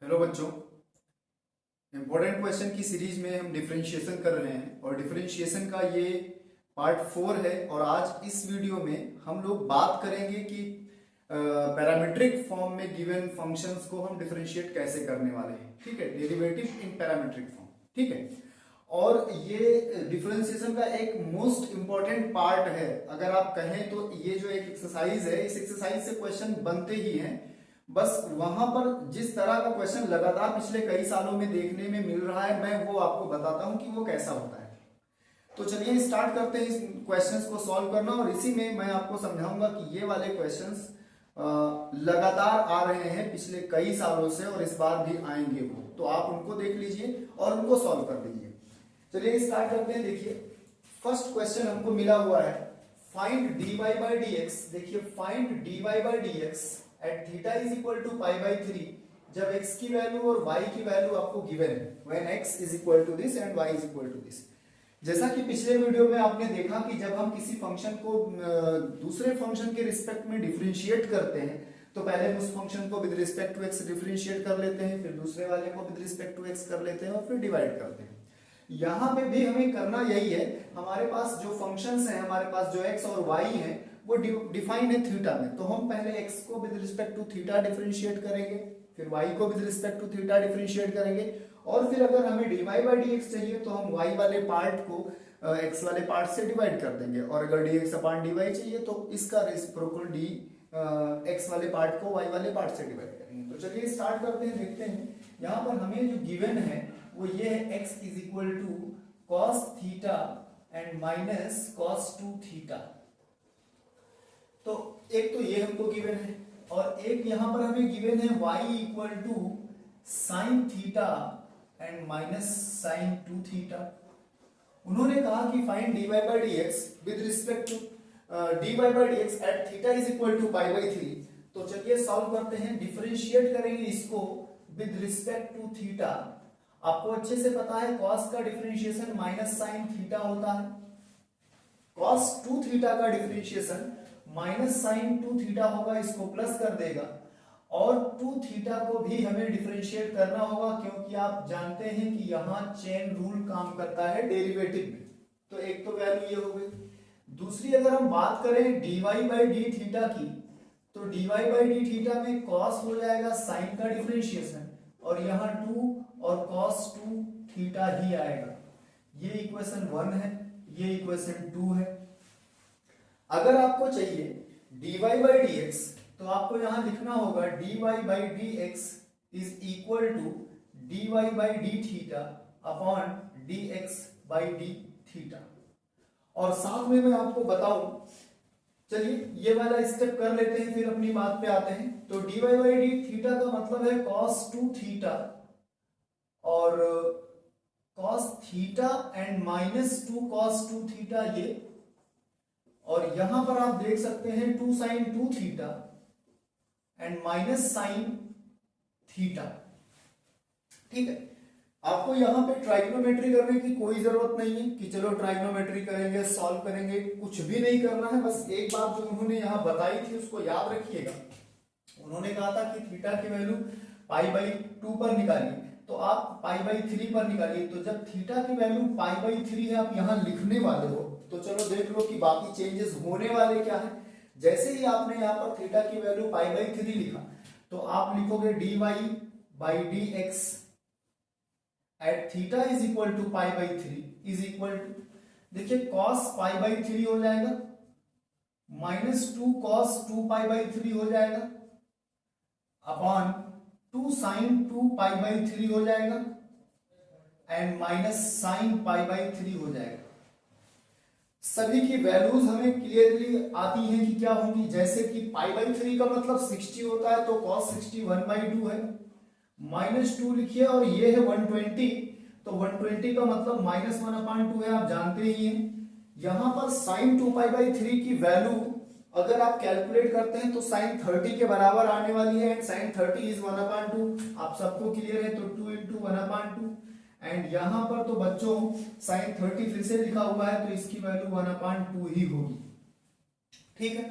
Hello बच्चों, important question की series में हम डिफरेंशिएशन कर रहे हैं और डिफरेंशिएशन का ये पार्ट 4 है। और आज इस वीडियो में हम लोग बात करेंगे कि पैरामीट्रिक फॉर्म में गिवन फंक्शंस को हम डिफरेंशिएट कैसे करने वाले हैं। ठीक है, डेरिवेटिव इन पैरामीट्रिक फॉर्म। ठीक है, और ये डिफरेंशिएशन का एक मोस्ट इंपॉर्टेंट पार्ट है। अगर आप कहें तो ये जो एक एक्सरसाइज है, इस एक्सरसाइज से क्वेश्चन बनते ही हैं। बस वहां पर जिस तरह का क्वेश्चन लगातार पिछले कई सालों में देखने में मिल रहा है, मैं वो आपको बताता हूं कि वो कैसा होता है। तो चलिए स्टार्ट करते हैं इस क्वेश्चंस को सॉल्व करना, और इसी में मैं आपको समझाऊंगा कि ये वाले क्वेश्चंस लगातार आ रहे हैं पिछले कई सालों से और इस बार भी आएंगे वो, तो आप उनको देख लीजिए और उनको सॉल्व कर लीजिए। चलिए स्टार्ट करते हैं। देखिए फर्स्ट क्वेश्चन हमको मिला हुआ है, फाइंड dy by dx। देखिए find dy by dx at theta is equal to pi by 3 जब x की वैल्यू और y की वैल्यू आपको गिवन है, when x is equal to this and y is equal to this. जैसा कि पिछले वीडियो में आपने देखा कि जब हम किसी फंक्शन को दूसरे फंक्शन के रिस्पेक्ट में डिफरेंशिएट करते हैं तो पहले उस फंक्शन को with respect to x differentiate कर लेते हैं, फिर दूसरे वाले को विद रिस्पेक्ट टू x कर लेते हैं और फिर डिवाइड करते हैं। यहां पे भी हमें करना यही है। हमारे पास जो फंक्शंस हैं, हमारे पास जो x और y हैं वो डिफाइंड है थीटा में, तो हम पहले x को with respect to theta differentiate करेंगे, फिर y को with respect to theta differentiate करेंगे, और फिर अगर हमें dy by dx चाहिए तो हम y वाले पार्ट को x वाले पार्ट से डिवाइड कर देंगे, और अगर dx अपॉन dy चाहिए तो इसका रेसिप्रोकल d x वाले पार्ट को y वाले पार्ट से डिवाइड करेंगे। तो चलिए स्टार्ट करते हैं, देखते हैं। यहाँ पर हमें जो गिवन है वो ये है, x is equal to cos theta and minus cos 2 theta. तो एक तो ये हमको गिवन है, और एक यहां पर हमें गिवन है y equal to sine theta and minus sine 2 theta. उन्होंने कहा कि find dy by dx with respect to dy by dx at theta is equal to pi by 3। तो चलिए सॉल्व करते हैं, डिफरेंशिएट करेंगे इसको विद रिस्पेक्ट टू थीटा। आपको अच्छे से पता है cos का डिफरेंशिएशन माइनस साइन थीटा होता है, cos 2 थीटा का डिफरेंशिएशन माइनस साइन 2 थीटा होगा, इसको प्लस कर देगा, और 2 थीटा को भी हमें डिफरेंशिएट करना होगा क्योंकि आप जानते हैं कि यहां चेन रूल काम करता है डेरिवेटिव में। तो एक तो वैल्यू ये हो गई। दूसरी अगर हम बात करें dy by d थीटा की, तो dy by d थीटा में cos हो जाएगा साइन का डिफरेंशिएशन, और यहाँ 2 और cos 2 थीटा ही आएगा। ये इक्वेशन 1 है, ये इक्वेशन 2 है। अगर आपको चाहिए dy by dx तो आपको यहां लिखना होगा dy by dx is equal to dy by d theta upon dx by d theta. और साथ में मैं आपको बताऊं, चलिए ये वाला स्टेप कर लेते हैं फिर अपनी बात पे आते हैं। तो dy by d थीटा का मतलब है cos 2 थीटा, और cos theta and minus 2 cos 2 theta ये, और यहां पर आप देख सकते हैं 2 sine 2 theta and minus sine theta. ठीक है, आपको यहां पे ट्राइग्नोमेट्री करने की कोई जरूरत नहीं है कि चलो ट्राइग्नोमेट्री करेंगे सॉल्व करेंगे, कुछ भी नहीं करना है। बस एक बात जो उन्होंने यहां बताई थी उसको याद रखिएगा। उन्होंने कहा था कि थीटा की वैल्यू पाई बाई 2 पर निकालिए, तो आप पाई बाई 3 पर निकालिए। तो जब थीटा की वैल्यू पाई बाई 3 है आप यहां लिखने वाले हो, तो चलो देख लो कि बाकी चेंजेस होने वाले क्या है। जैसे ही आपने यहाँ पर थीटा की वैल्यू पाई बाई 3 लिखा तो आप लिखोगे dy by dx at theta is equal to pi by 3 is equal to, देखिए cos पाई बाई 3 हो जाएगा, माइनस 2 cos 2 पाई बाई 3 हो जाएगा, अपॉन 2 साइन 2 पाई बाई 3 हो जाएगा, and minus sine pi by 3 हो जाएगा। सभी की वैल्यूज हमें क्लियरली आती हैं कि क्या होंगी। जैसे कि पाई बाई 3 का मतलब 60 होता है, तो cos 60 1/2 है, माइनस 2 लिखिए, और ये है 120, तो 120 का मतलब माइनस 1/2 है, आप जानते ही हैं। यहां पर साइन 2 पाई बाई 3 की वैल्यू अगर आप कैलकुलेट करते हैं तो साइन 30 के बराबर आने वाली है, एंड साइन 30 इज 1/2, आप सबको क्लियर है। तो 2 इंटू 1/2, एंड यहां पर तो बच्चों साइन 30 फिर से लिखा हुआ है, तो इसकी वैल्यू 1/2 ही होगी। ठीक है,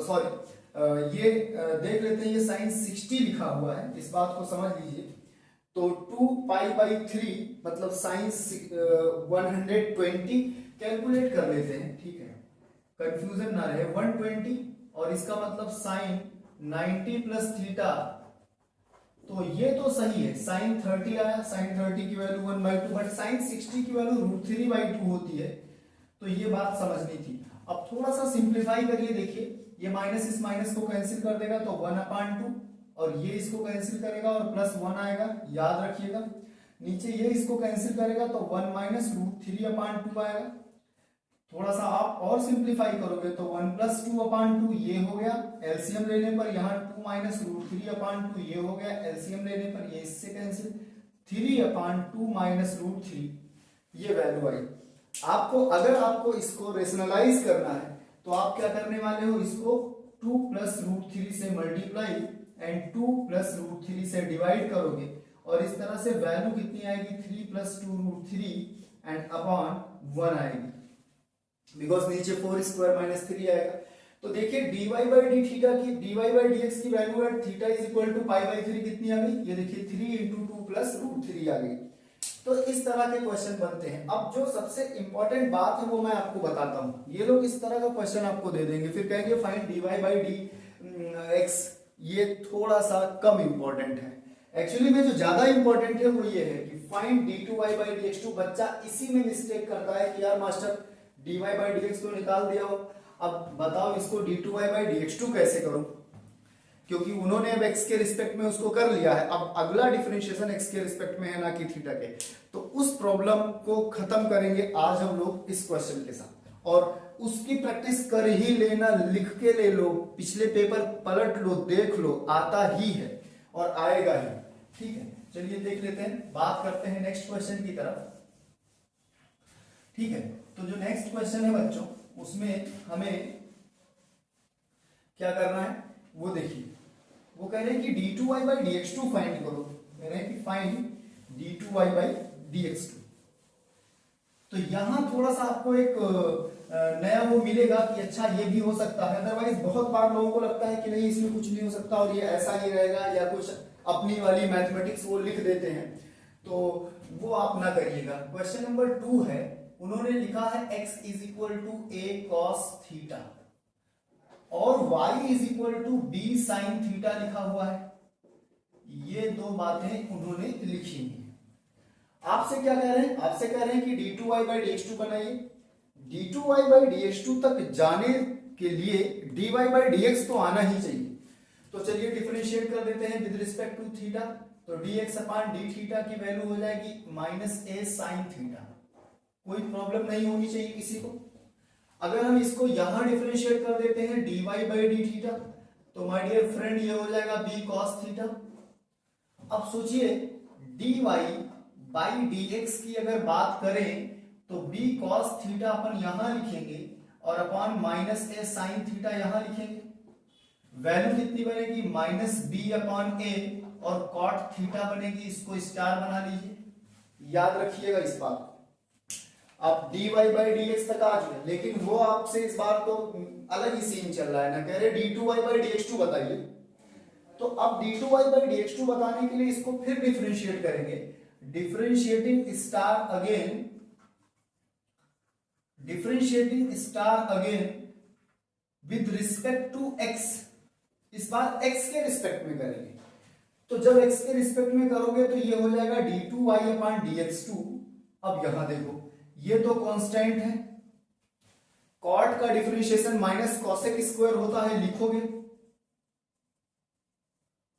सॉरी, देख लेते हैं, ये साइन 60 लिखा हुआ है, इस बात को समझ लीजिए। तो 2 पाई/3 मतलब साइन 120 कैलकुलेट कर लेते हैं, ठीक है, कंफ्यूजन ना रहे। 120 और इसका मतलब साइन 90 प्लस थीटा, तो ये तो सही है, साइन 30 आया, साइन 30 की वैल्यू 1/2, बट साइन 60 की वैल्यू √3/2 होती है, तो ये बात समझनी थी। अब थोड़ा सा सिंप्लीफाई करिए, देखिए ये माइनस इस माइनस को कैंसिल कर देगा तो 1/2, और ये इसको कैंसिल करेगा और +1 आएगा, याद रखिएगा। नीचे ये इसको कैंसिल करेगा तो 1 माइनस √3/2 आएगा। थोड़ा सा आप और सिंप्लीफाई करोगे तो 1 + 2/2 ये हो गया, एलसीएम लेने पर यहाँ 2 माइनस √3/2 ये हो गया, एलसीएम लेने पर ये इससे कैंसिल, 3/2 माइनस √3 ये वैल्यू आई। आपको अगर आपको इसको रेशनलाइज करना है तो आप क्या करने वाले हो, इसको 2 + √3 से मल्टीप्लाई एंड 2 + √3 से डिवाइड करोगे, और इस तरह से वैल्यू कितनी आएगी, 3 + 2√3 एंड अपॉन 1 आएगी, बिकॉज नीचे 4² - 3 आएगा। तो देखिए dy/d थीटा की dy/dx की वैल्यू है थीटा = π/3 कितनी आ गई, ये देखिए 3 × 2 + √3 आ गई। तो इस तरह के क्वेश्चन बनते हैं। अब जो सबसे इंपॉर्टेंट बात है वो मैं आपको बताता हूं। ये लोग इस तरह का क्वेश्चन आपको दे देंगे, फिर कहेंगे फाइंड dy/dx, ये थोड़ा सा कम इंपॉर्टेंट है। एक्चुअली में जो ज्यादा इंपॉर्टेंट है वो ये है कि फाइंड d2y/dx2। बच्चा इसी में मिस्टेक करता है कि यार मास्टर dy/dx तो निकाल दिया हो, अब बताओ इसको d2y/dx2 कैसे करूं, क्योंकि उन्होंने अब x के रिस्पेक्ट में उसको कर लिया है। अब अगला डिफरेंशिएशन x के रिस्पेक्ट में है, ना कि थीटा के। तो उस प्रॉब्लम को खत्म करेंगे आज हम लोग इस क्वेश्चन के साथ, और उसकी प्रैक्टिस कर ही लेना, लिख के ले लो, पिछले पेपर पलट लो, देख लो, आता ही है और आएगा ही, ठीक है। चलिए देख लेते हैं, बात करते हैं नेक्स्ट क्वेश्चन की तरफ, ठीक है। तो जो नेक्स्ट क्वेश्चन है बच्चों, उसमें हमें क्या करना है वो देखिए। वो कह रहे हैं कि d2y/dx2 फाइंड करो, कह रहे हैं कि फाइंड d2y/dx2। तो यहां थोड़ा सा आपको एक नया वो मिलेगा कि अच्छा ये भी हो सकता है। अदरवाइज बहुत बार लोगों को लगता है कि नहीं इसमें कुछ नहीं हो सकता और ये ऐसा ही रहेगा, या कुछ अपनी वाली मैथमेटिक्स वो लिख देते हैं, तो वो आप ना करिएगा। क्वेश्चन नंबर 2 है, उन्होंने लिखा है x = a cos थीटा और y = b sin थीटा लिखा हुआ है। ये दो बातें उन्होंने लिखी हैं। आपसे क्या कह रहे हैं, आपसे कह रहे हैं कि d2y/dx2 बनाइए। d2y/dx2 तक जाने के लिए dy/dx तो आना ही चाहिए। तो चलिए डिफरेंशिएट कर देते हैं विद रिस्पेक्ट टू थीटा। तो dx/d की वैल्यू हो जाएगी -a sin थीटा। कोई प्रॉब्लम नहीं होनी चाहिए किसी को। अगर हम इसको यहां डिफरेंशिएट कर देते हैं dy/d, तो माय डियर फ्रेंड ये हो जाएगा b cos थीटा। अब सोचिए dy/dx की अगर बात करें तो b cos थीटा अपन यहां लिखेंगे और अपॉन -a sin थीटा यहां लिखेंगे। वैल्यू कितनी बनेगी, -b/a, और cot थीटा बनेगी, इसको स्टार बना लीजिए, याद रखिएगा इस बात को। अब dy/dx तक आ चुके, लेकिन वो आपसे इस बार तो अलग ही सीन चल रहा है ना, कह रहे d2y/dx2 बताइए। तो अब d2y/dx2 बताने के लिए इसको फिर डिफरेंशिएट करेंगे। Differentiating star again with respect to x। इस बार x के रिस्पेक्ट में करेंगे। तो जब x के रिस्पेक्ट में करोगे तो ये हो जाएगा d2y/dx2। अब यहां देखो ये तो कांस्टेंट है, कॉट का डिफरेंशिएशन माइनस कॉसेक स्क्वायर होता है, लिखोगे,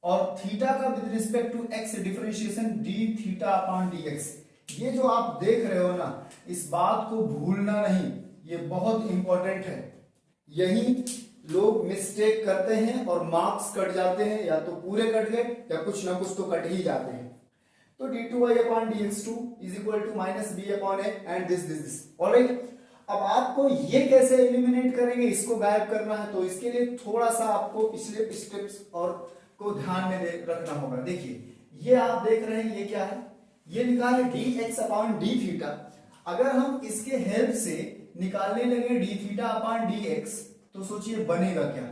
और थीटा का with respect to x differentiation d(θ/dx। ये जो आप देख रहे हो ना, इस बात को भूलना नहीं, ये बहुत इंपॉर्टेंट है। यही लोग मिस्टेक करते हैं और मार्क्स कट जाते हैं, या तो पूरे कट गए या कुछ ना कुछ तो कट ही जाते हैं। तो d2y/dx2 = -b/a and this. Alright, अब आपको ये कैसे एलिमिनेट करेंगे, इसको गायब करना है, तो इसके लिए थोड़ा सा आपको पिछले स्टेप्स और को ध्यान में रखना होगा। देखिए ये आप देख रहे हैं, ये क्या है, ये लिखा है dx/dθ। अगर हम इसके हेल्प से निकालने लगे dθ/dx, तो सोचिए बनेगा क्या,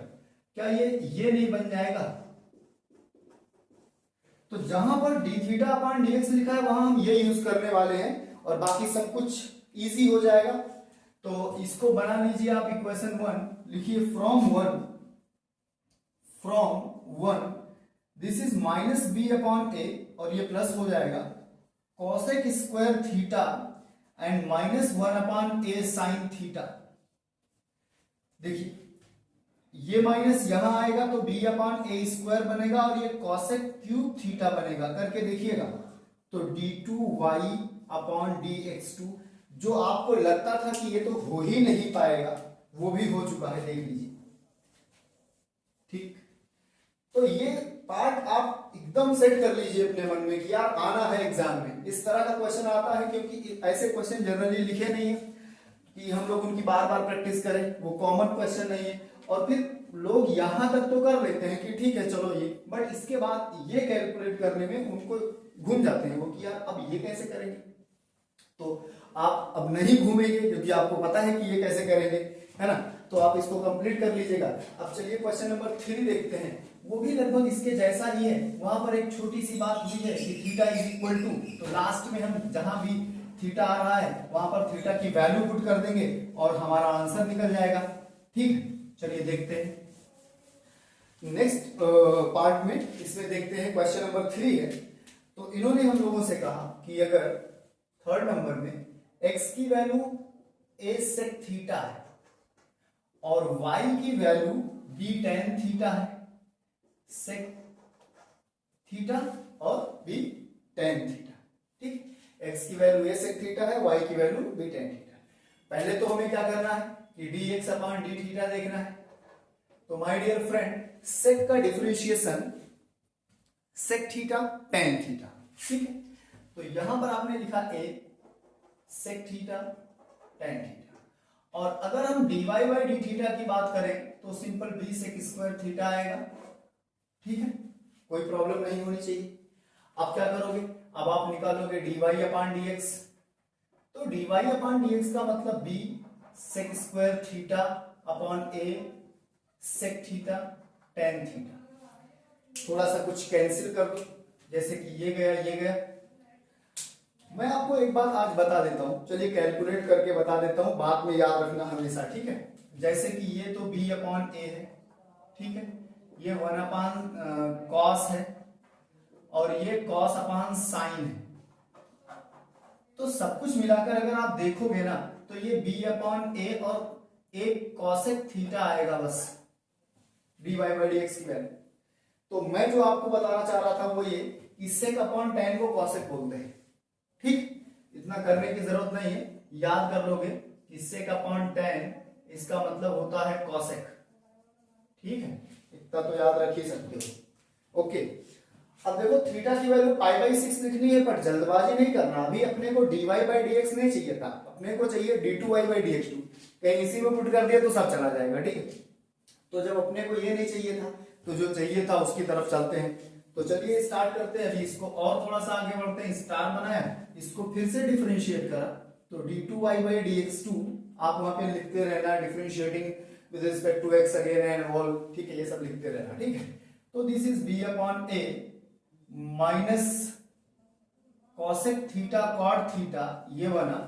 क्या ये नहीं बन जाएगा? तो जहां पर D theta upon D x लिखा है वहां हम ये यूज करने वाले हैं और बाकी सब कुछ इजी हो जाएगा। तो इसको बना लीजिए आप इक्वेशन 1 लिखिए, from 1 this is minus B upon A और ये प्लस हो जाएगा cosec square theta and minus 1 upon A sine theta. देखिए ये माइनस यहां आएगा तो बी अपॉन ए स्क्वायर बनेगा और ये कॉसेक क्यूब थीटा बनेगा, करके देखिएगा। तो d2y अपॉन dx2, जो आपको लगता था कि ये तो हो ही नहीं पाएगा वो भी हो चुका है, देख लीजिए। ठीक, तो ये पार्ट आप एकदम सेट कर लीजिए अपने मन में कि यार आना है एग्जाम में, इस तरह का क्वेश्चन आता है, क्योंकि ऐसे क्वेश्चन जनरली लिखे नहीं है कि हम लोग उनकी बार बार प्रैक्टिस करें, वो कॉमन क्वेश्चन नहीं है। और फिर लोग यहां तक तो कर लेते हैं कि ठीक है चलो ये, बट इसके बाद ये कैलकुलेट करने में उनको घूम जाते हैं वो कि यार अब ये कैसे करेंगे। तो आप अब नहीं घूमेंगे क्योंकि आपको पता है कि ये कैसे करेंगे, है ना। तो आप इसको कंप्लीट कर लीजिएगा। अब चलिए क्वेश्चन नंबर 3 देखते हैं, वो भी लगभग इसके जैसा ही है। वहां पर एक छोटी सी बात हुई है कि थीटा इज इक्वल टू, तो लास्ट में हम जहां भी थीटा आ रहा है वहां पर थीटा की वैल्यू पुट कर देंगे और हमारा आंसर निकल जाएगा। ठीक, चलिए देखते हैं नेक्स्ट पार्ट में। इसमें देखते हैं क्वेश्चन नंबर 3 है। तो इन्होंने हम लोगों से कहा कि अगर थर्ड नंबर में x की वैल्यू a sec थीटा है और y की वैल्यू b tan थीटा है, sec थीटा और b tan थीटा। ठीक, x की वैल्यू a sec थीटा है, y की वैल्यू b tan थीटा। पहले तो हमें क्या करना है कि dx अपॉन d थीटा देखना है। तो माय डियर फ्रेंड, sec का differentiation sec theta tan theta, ठीक है। तो यहां पर आपने लिखा a sec theta tan theta, और अगर हम dy बाई डी थीटा की बात करें तो simple b sec square theta आएगा। ठीक है, कोई प्रॉब्लम नहीं होनी चाहिए। अब क्या करोगे, अब आप निकालोगे dy अपॉन dx। तो dy अपॉन dx का मतलब b sec square theta upon a sec theta tan theta. थोड़ा सा कुछ कैंसिल कर दो, जैसे कि ये गया ये गया। मैं आपको एक बात आज बता देता हूं, चलिए कैलकुलेट करके बता देता हूं, बाद में याद रखना हमेशा, ठीक है। जैसे कि ये तो b अपॉन a है, ठीक है, ये 1 अपॉन कॉस है और ये कॉस अपॉन साइन है। तो सब कुछ मिलाकर अगर आप देखोगे ना तो ये b अपॉन a और एक कॉसेक थीटा आएगा बस, dy बाई dx की वैल्यू। तो मैं जो आपको बताना चाह रहा था वो ये कि सेक अपॉन tan को कॉसेक बोलते हैं। ठीक, इतना करने की जरूरत नहीं है, याद कर लोगे कि सेक अपॉन tan इसका मतलब होता है कॉसेक। ठीक है, इतना तो याद रख ही सकते हो। ओके, अब देखो थीटा की वैल्यू पाई बाई 6 लिखनी है, पर जल्दबाजी नहीं करना। अभी अपने को dy बाई dx नहीं चाहिए था, अपने को चाहिए d2y बाई dx2। कहीं इसी में पुट कर दिया तो सब चला जाएगा। ठीक है, तो जब अपने को ये नहीं चाहिए था तो जो चाहिए था उसकी तरफ चलते हैं। तो चलिए स्टार्ट करते हैं। अभी इसको और थोड़ा सा आगे बढ़ते हैं। स्टार बनाया, इसको फिर से डिफरेंशिएट करा, तो d2y बाई dx2 आप वहां पे लिखते रहना, differentiating with respect to x again and all. ठीक है, ये सब लिखते रहना। ठीक है, तो this is b upon a minus cosec theta cot theta, ये बना,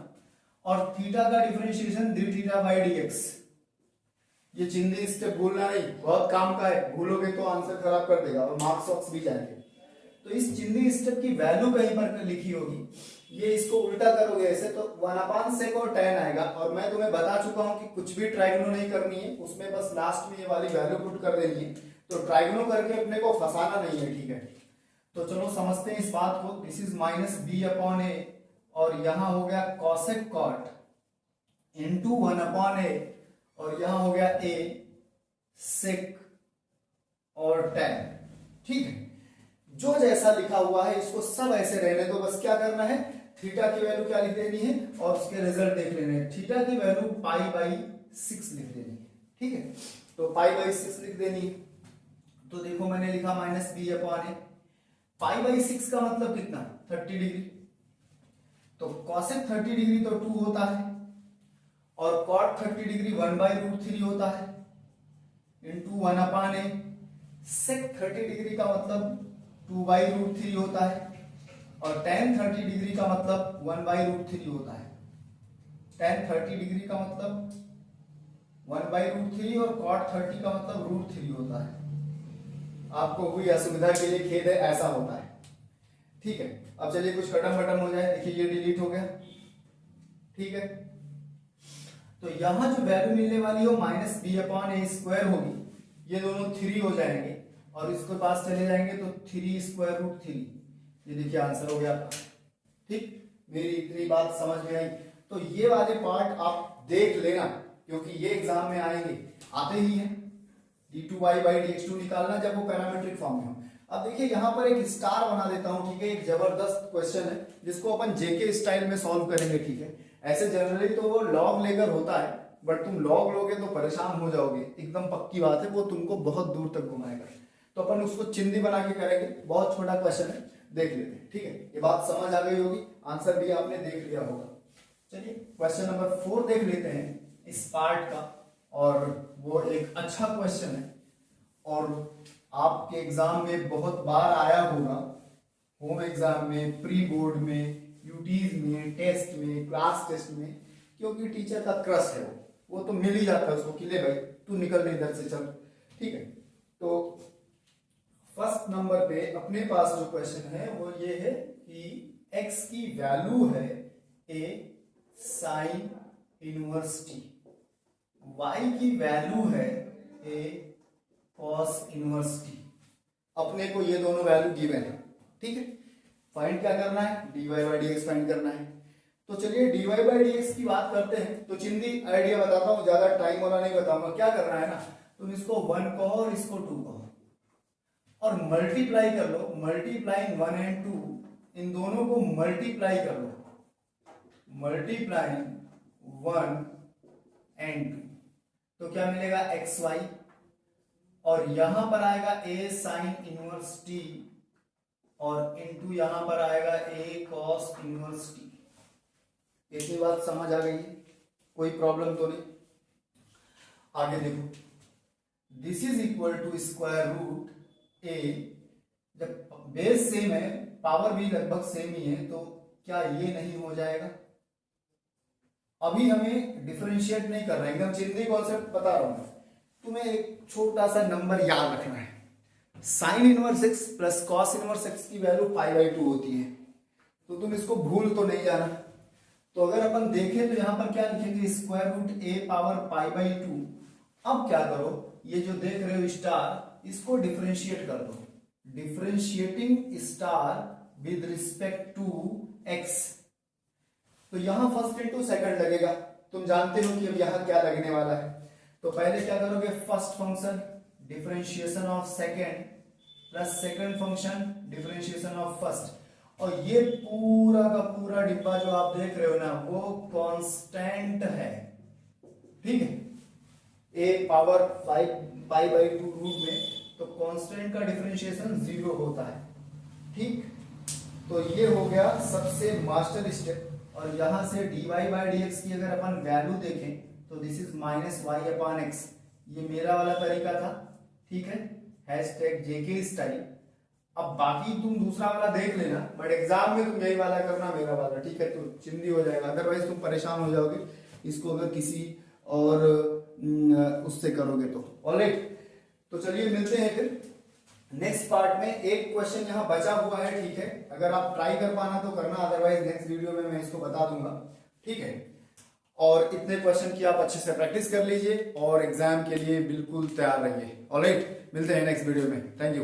और थीटा का differentiation d theta by dx। ये चिन्ह स्टेप भूलना नहीं, बहुत काम का है, भूलोगे तो आंसर खराब कर देगा और मार्क्स वॉक्स भी जाएंगे। तो इस चिन्ह स्टेप की वैल्यू कहीं पर लिखी होगी, ये इसको उल्टा करोगे ऐसे तो 1 अपॉन सेक और tan आएगा। और मैं तुम्हें बता चुका हूं कि कुछ भी ट्राइगोनो नहीं करनी है, उसमें बस लास्ट में ये वाली वैल्यू पुट कर देनी है। तो ट्राइगोनो करके अपने को फंसाना नहीं है। ठीक है, तो चलो समझते हैं इस बात को। This is minus B upon A और यहां हो गया cosec cot into 1 upon A और यहां हो गया a sec और tan। ठीक है, जो जैसा लिखा हुआ है इसको सब ऐसे रहने दो। बस क्या करना है, थीटा की वैल्यू क्या लिख देनी है और उसके रिजल्ट देख लेने हैं। थीटा की वैल्यू पाई बाई 6 लिख देनी है। ठीक है, तो पाई बाई 6 लिख देनी है। तो देखो मैंने लिखा minus B upon a, pi by 6 का मतलब कितना, 30 डिग्री। तो कॉसेक 30 डिग्री तो 2 होता है और कॉट 30 डिग्री 1 बाई रूट 3 होता है। Into 1/a। सेक 30 डिग्री का मतलब 2/√3 होता है, और tan 30 डिग्री का मतलब 1/√3 होता है। tan 30 डिग्री का मतलब 1/√3 और cot 30 का मतलब √3 होता है। आपको हुई असुविधा के लिए खेद है, ऐसा होता है। ठीक है, अब चलिए कुछ कटम बटम हो जाए। देखिए ये डिलीट हो गया। ठीक है, तो यहां जो वैल्यू मिलने वाली है -b/a² होगी। ये दोनों 3 हो जाएंगे और इसके पास चले जाएंगे तो 3√3। ये देखिए आंसर हो गया आपका। ठीक, मेरी इतनी बात समझ में आई। तो ये वाले पार्ट आप देख लेना, क्योंकि ये एग्जाम में आएंगे, आते ही हैं। d2y/dx2 निकालना जब वो पैरामीट्रिक फॉर्म में हो। अब देखिए यहाँ पर एक स्टार बना देता हूं। ठीक है, एक जबरदस्त क्वेश्चन है जिसको अपन जेके स्टाइल में सॉल्व करेंगे। ठीक है, ऐसे जनरली तो वो लॉग लेकर होता है, बट तुम लॉग लोगे तो परेशान हो जाओगे, एकदम पक्की बात है, वो तुमको बहुत दूर तक घुमाएगा। तो अपन उसको चिंदी बना के करेंगे। बहुत छोटा क्वेश्चन है, देख लेते हैं। ठीक है, ये बात समझ आ गई होगी, आंसर भी आपने देख लिया होगा। चलिए क्वेश्चन नंबर 4 देख लेते हैं इस पार्ट का, और वो एक अच्छा क्वेश्चन है और आपके एग्जाम में बहुत बार आया होगा, होम एग्जाम में, प्री बोर्ड में, यूटीज में, टेस्ट में, क्लास टेस्ट में, क्योंकि टीचर का क्रश है वो तो मिल ही जाता है उसको कि ले भाई तू निकल इधर से चल। ठीक है, तो फर्स्ट नंबर पे अपने पास जो क्वेश्चन है वो ये है कि x की वैल्यू है a sin inverse t, y की वैल्यू है a cos इनवर्स t। अपने को ये दोनों वैल्यू गिवन है। ठीक है, फाइंड क्या करना है, dy/dx फाइंड करना है। तो चलिए dy/dx की बात करते हैं। तो चिंदी आइडिया बताता हूं, ज्यादा टाइम वाला नहीं बताऊंगा। क्या करना है ना, तुम इसको 1 कहो और इसको 2 कहो और मल्टीप्लाई कर लो। मल्टीप्लाइंग 1 एंड 2, इन दोनों को मल्टीप्लाई कर लो। मल्टीप्लाइंग 1 एंड 2, तो क्या मिलेगा xy, और यहां पर आएगा a sin इनवर्स t, और इनटू यहां पर आएगा a cos इनवर्स t। इतनी बात समझ आ गई, कोई प्रॉब्लम तो नहीं। आगे देखो, this is equal to square root a। जब बेस सेम है, पावर भी लगभग सेम ही है, तो क्या ये नहीं हो जाएगा? अभी हमें डिफरेंशिएट नहीं कर रहे हैं, एकदम चिंदी कॉन्सेप्ट बता रहा हूं। तुम्हें एक छोटा सा नंबर याद रखना है, sine inverse x plus cos inverse x की वैल्यू π/2 होती है, तो तुम इसको भूल तो नहीं जाना। तो अगर अपन देखें तो यहां पर क्या लिखेंगे, स्क्वायर रूट a पावर π/2। अब क्या करो, ये जो देख रहे हो स्टार, इसको डिफरेंशिएट कर दो। Differentiating star with respect to x, तो यहां फर्स्ट इंटू सेकंड लगेगा। तुम जानते हो कि अब यहां क्या लगने वाला है। तो पहले क्या करोगे, first function differentiation of second plus second function differentiation of first, और ये पूरा का पूरा डिब्बा जो आप देख रहे हो ना, वो कांस्टेंट है। ठीक है, a पावर 5π/2 रूट में, तो कांस्टेंट का डिफरेंशिएशन 0 होता है। ठीक, तो ये हो गया सबसे मास्टर स्टेप। और यहां से dy/dx की अगर अपन वैल्यू देखें तो दिस इज -y/x, ये मेरा वाला तरीका था। ठीक है, #JK स्टाइल। अब बाकी तुम दूसरा वाला देख लेना, बट एग्जाम में तुम यही वाला करना, मेरा वाला। ठीक है, तो चिंदी हो जाएगा, अदरवाइज तुम परेशान हो जाओगे इसको अगर किसी और उससे करोगे तो। ऑलराइट, तो चलिए मिलते हैं फिर नेक्स्ट पार्ट में। एक क्वेश्चन यहाँ बचा हुआ है। ठीक है, अगर आप ट्राई कर पाना तो करना, अदरवाइज नेक्स्ट वीडियो में मैं इसको बता दूंगा। ठीक है, और इतने क्वेश्चन की आप अच्छे से प्रैक्टिस कर लीजिए और एग्जाम के लिए बिल्कुल तैयार रहिए। ऑलराइट, मिलते हैं नेक्स्ट वीडियो में। Thank you.